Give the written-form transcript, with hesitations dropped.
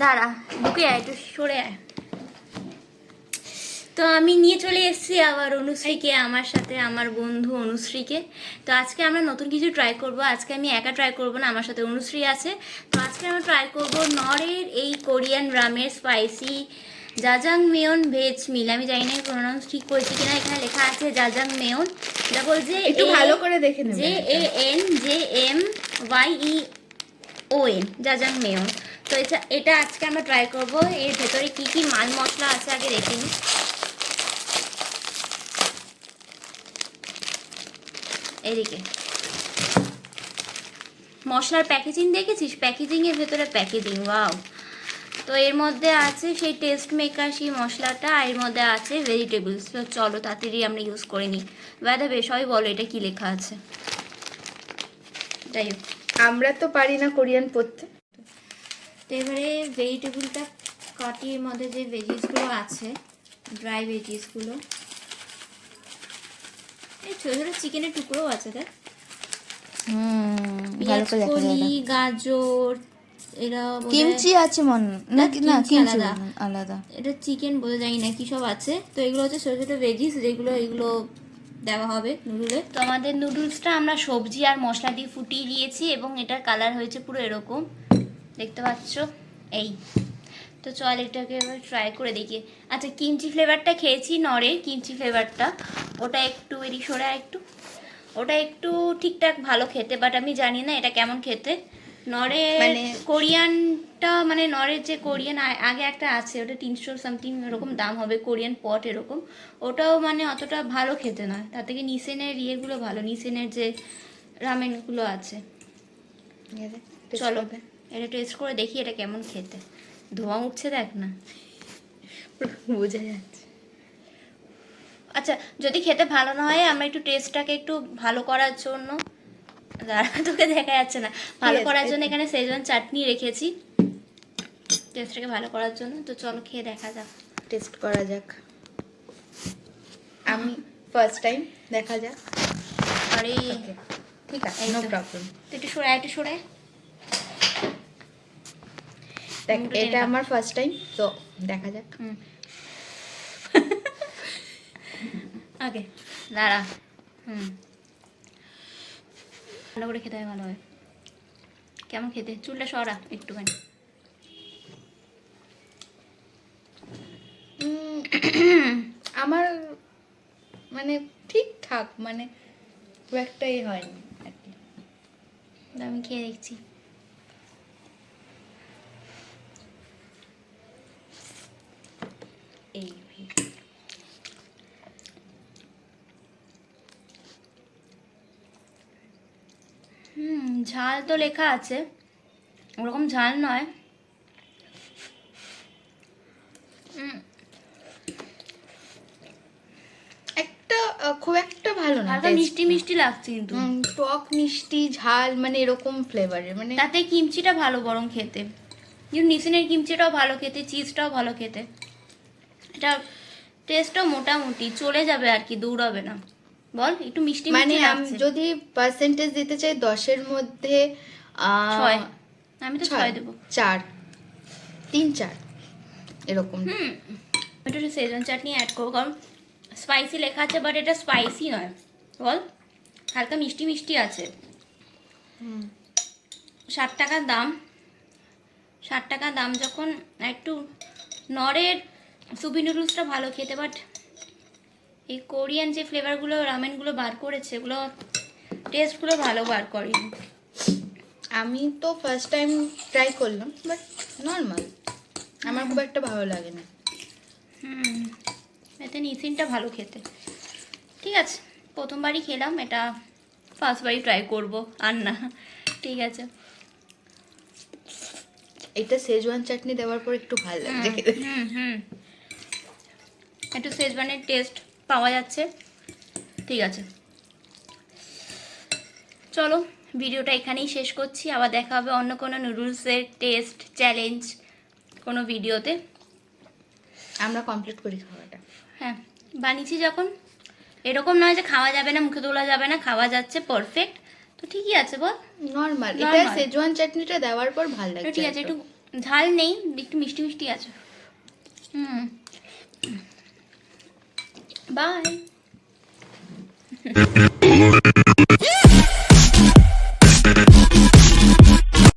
দাঁড়া, ঢুকে আয়, একটু সরে আয়। তো আমি নিয়ে চলে এসেছি আবার অনুশ্রীকে, আমার সাথে আমার বন্ধু অনুশ্রীকে। তো আজকে আমরা নতুন কিছু ট্রাই করব। আজকে আমি একা ট্রাই করব না, আমার সাথে অনুশ্রী আছে। তো আজকে আমরা ট্রাই করব নরের এই কোরিয়ান রামের স্পাইসি জাজাংমেয়ন ভেজ মিল। আমি জানি না প্রোনাউন্স ঠিক করেছি কিনা, এখানে লেখা আছে জাজাংমেয়ন, ডাবল জে একটু ভালো করে দেখে নেবেন। JANJMYEON, জাজাংমেয়ন। তো এটা আজকে আমরা ট্রাই করব। এর ভেতরে কি কি মাল মশলা আছে আগে দেখে নিই। এদিকে মশলার প্যাকেজিং দেখেছিস? প্যাকেজিং এর ভেতরে প্যাকেজিং, ওয়াও। তো এর মধ্যে আছে সেই টেস্ট মেকার সেই মশলাটা, আর এর মধ্যে আছে ভেজিটেবলস। তো চলো তাড়াতাড়ি আমরা ইউজ করে নিই। বাইদা বে, সবাই বলো এটা কি লেখা আছে। যাই হোক, আমরা তো পারি না কোরিয়ান পড়তে। তো এবারে ভেজিটেবলটা কাটি। এর মধ্যে যে ভেজিসগুলো আছে, ড্রাই ভেজিসগুলো, এই ছোটো ছোটো চিকেনের টুকরোও আছে, দেখ। পেঁয়াজ কলি, গাজর, এরা কিমচি আছে মনে না, কিমচি আলাদা। এটা চিকেন বোঝা যায় না কি সব আছে। তো এগুলো হচ্ছে ছোটো ছোটো ভেজিস, যেগুলো এগুলো দেওয়া হবে নুডলে। তো আমাদের নুডলসটা আমরা সবজি আর মশলা দিয়ে ফুটিয়ে দিয়েছি এবং এটার কালার হয়েছে পুরো এরকম, দেখতে পাচ্ছ এই। তো চল এটাকে এবার ট্রাই করে দেখি। আচ্ছা, কিমচি ফ্লেভারটা খেয়েছি, নরের কিমচি ফ্লেভারটা, ওটা একটু এদিক সরে একটু, ওটা একটু ঠিকঠাক ভালো খেতে, বাট আমি জানি না এটা কেমন খেতে। নরের মানে কোরিয়ানটা, মানে নরের যে কোরিয়ান আগে একটা আছে, ওটা 300 সামথিং এরকম দাম হবে, কোরিয়ান পট এরকম। ওটাও মানে অতটা ভালো খেতে নয়, তার থেকে নিসেনের ইয়েগুলো ভালো, নিসেনের যে রামেনগুলো আছে। চলো এটা টেস্ট করে দেখি এটা কেমন খেতে। ধোঁয়া উঠছে দেখ না, বোঝা যাচ্ছে। আচ্ছা, যদি খেতে ভালো না হয়, আমরা একটু টেস্টটাকে একটু ভালো করার জন্য, দাঁড়া তোকে দেখা যাচ্ছে না, ভালো করার জন্য এখানে সেজওয়ান চাটনি রেখেছি, টেস্টটাকে ভালো করার জন্য। তো চলো খেয়ে দেখা যাক, টেস্ট করা যাক। আমি ফার্স্ট টাইম, দেখা যাক। আরে ঠিক আছে, নো প্রবলেম। একটু সরাই, একটু সরাই। দেখ, এটা আমার ফার্স্ট টাইম, তো দেখা যাক। ওকে, দাঁড়া। ভালো করে খেতে হয়, ভালো হয়। কেমন খেতে? চুলটা সরা একটুখানি। আমার মানে ঠিকঠাক, মানে খুব একটাই হয়নি আর কি। আমি খেয়ে দেখছি। এই ঝাল তো লেখা আছে, ওরকম ঝাল নয়। একটা খুব একটা ভালো না, হালকা মিষ্টি মিষ্টি লাগছে, কিন্তু টক মিষ্টি ঝাল মানে এরকম ফ্লেভারের, মানে তাতে কিমচিটা ভালো বরং খেতে, কিন্তু নিসিনের কিমচিটাও ভালো খেতে, চিজটাও ভালো খেতে। এটা টেস্টটাও মোটামুটি চলে যাবে আর কি, দৌড়াবে না। বল, একটু মিষ্টি মানে মিষ্টি আমি লাগছে। যদি পার্সেন্টেজ দিতে চাই 10-এর মধ্যে 6, আমি তো 6 দেবো। 4, 3-4 এরকম। একটু সেজওয়ান চাটনি অ্যাড করবো, কারণ স্পাইসি লেখা আছে, বাট এটা স্পাইসি নয়, বল, হালকা মিষ্টি মিষ্টি আছে। 60 টাকার দাম, 60 টাকা দাম যখন, একটু নরের সুপি নুডলসটা ভালো খেতে, বাট এই কোরিয়ান যে ফ্লেভারগুলো রামেনগুলো বার করেছে, এগুলো টেস্টগুলো ভালো বার করেনি। আমি তো ফার্স্ট টাইম ট্রাই করলাম, বাট নর্মাল, আমার খুব একটা ভালো লাগে না। এতে নিসিনটা ভালো খেতে। ঠিক আছে, প্রথমবারই খেলাম এটা, ফার্স্টবারই ট্রাই করবো আর না। ঠিক আছে, এটা সেজওয়ান চাটনি দেওয়ার পর একটু ভালো লাগছে খেতে। একটু সেজওয়ানের টেস্ট পাওয়া যাচ্ছে। ঠিক আছে, চলো ভিডিওটা এখানেই শেষ করছি। আবার দেখা হবে অন্য কোনো নুডলসের টেস্ট চ্যালেঞ্জ কোনো ভিডিওতে। আমরা কমপ্লিট করি খাওয়াটা। হ্যাঁ, বানিয়েছি যখন, এরকম নয় যে খাওয়া যাবে না, মুখে তোলা যাবে না, খাওয়া যাচ্ছে পারফেক্ট। তো ঠিকই আছে, বল, নর্মাল। এটা সেজওয়ান চাটনিটা দেওয়ার পর ভালো লাগছে। ঠিক আছে, একটু ঝাল নেই, একটু মিষ্টি মিষ্টি আছে। বাই।